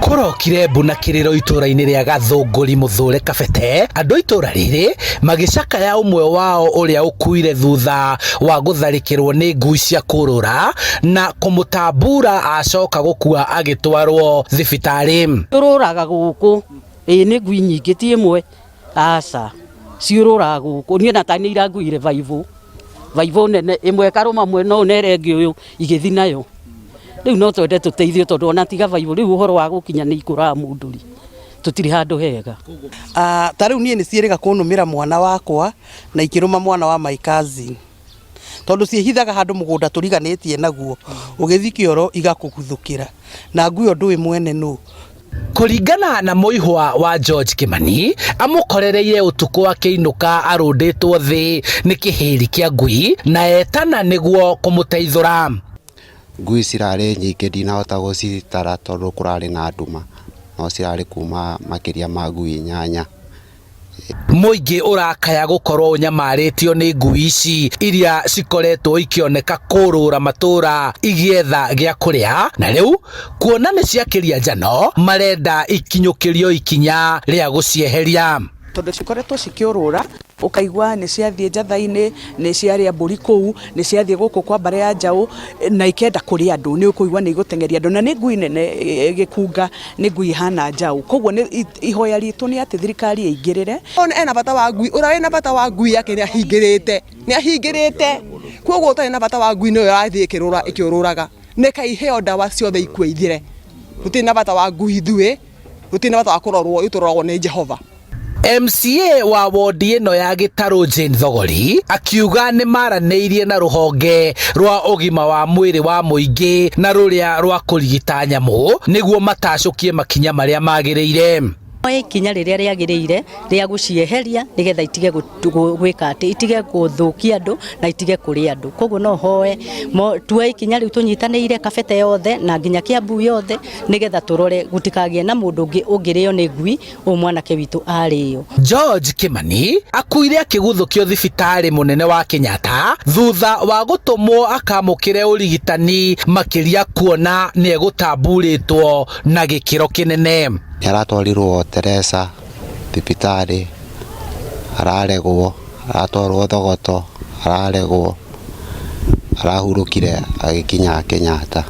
Kurokire mbuna kiriro itura-ini ria Gathunguri Muthure Kabete, andu itura riri magicakaya umwe wao uria ukuire thutha wa gutharikirwo ni ngui cia kurura na kumutambura acoka gukua agitwarwo thibitari. Tururaga guku ni ngui nyingi ti imwe aca ciururaga guku ni na tani iranguire vaivu nene imwe karuma mwena unere ngi uyu igithi nayo. Riu no twende tuteithio tondu ona tiga vaivu riu uhoro wa gukinya ni ikura munduri tutiri handu hega. Ta riu nie ni cieriga kunumira mwana wakwa na ikiruma mwana wa my cousin tondu ciehithaga handu mugunda turiganitie naguo ugithi kioro igakuguthukira na ngui ndu mwene nu. Kuringana na muihwa wa George Kimani amukorereire utuku akiinuka arunditwo thi ni kihiri kia ngui na etana niguo kumuteithura. Ngui cirarĩ nyingĩ ndinahota gũcitara tondũ kũrarĩ na nduma no cirarĩ kuma makiria ma ngui 8. Muingi urakaya gukorwo unyamarĩtio ni ngui ici iria cikoretwo ikioneka kurura matura igietha gia kuria, na riu kuona ni ciakiria njano marenda ikinyukirio ikinya ria gucieheria tondu cikoretwo cikiurura ukaigwa ni ciathie njatha-ini ni ciaria mburi kuu ni ciathie guku kwa bare ya njau na ikenda kuria andu ni ukuigwa ni igutengeria andu na ni ngui nene gikunga ni ngui hana njau koguo ni ihoya ritu ni ati thirikari ingirire ona ena bata wa ngui ura ena bata wa ngui yake ni ahingirite koguo utari na bata wa ngui no yathie ikiururaga ne kaiheo ndawa ciothe ikue ithire ruti na bata wa ngui thue ruti na bata wa kurorwo iturorwo ni Jehova. MCA wa wodi ino ya Gitaru Jane Thogori akiuga ni maraneirie na ruhonge rwa ugima wa mwiri wa muingi na ruria rwa kurigita nyamu niguo matacukie makinya maria magiriire. Ikinya riria riagiriire ria gucieheria nigetha itige gwika ati itige guthukia andu na itige kuria andu. Koguo no hoe tuwe ikinya riu tunyitaniire Kabete yothe na nginya Kiambu yothe nigetha turore gutikagie na mundu ungirio ni ngui mwanake witu ario. George Kimani akuire akiguthukio thibitari munene wa Kenyatta thutha wa gutumwo akamukire urigitani makiria kuona ni egutamburitwo na gikiro kinene. Aratwarirwo Teresa thibitari araregwo, aratwarwo Thogoto araregwo, arahurukire agikinya Kenyatta.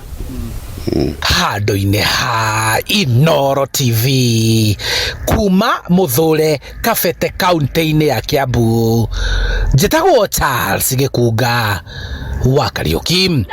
Handu-ini ha Inooro TV kuma Muthure Kabete kaunti-ini ya Kiambu, njitagwo Charles Gikunga wa Kariuki.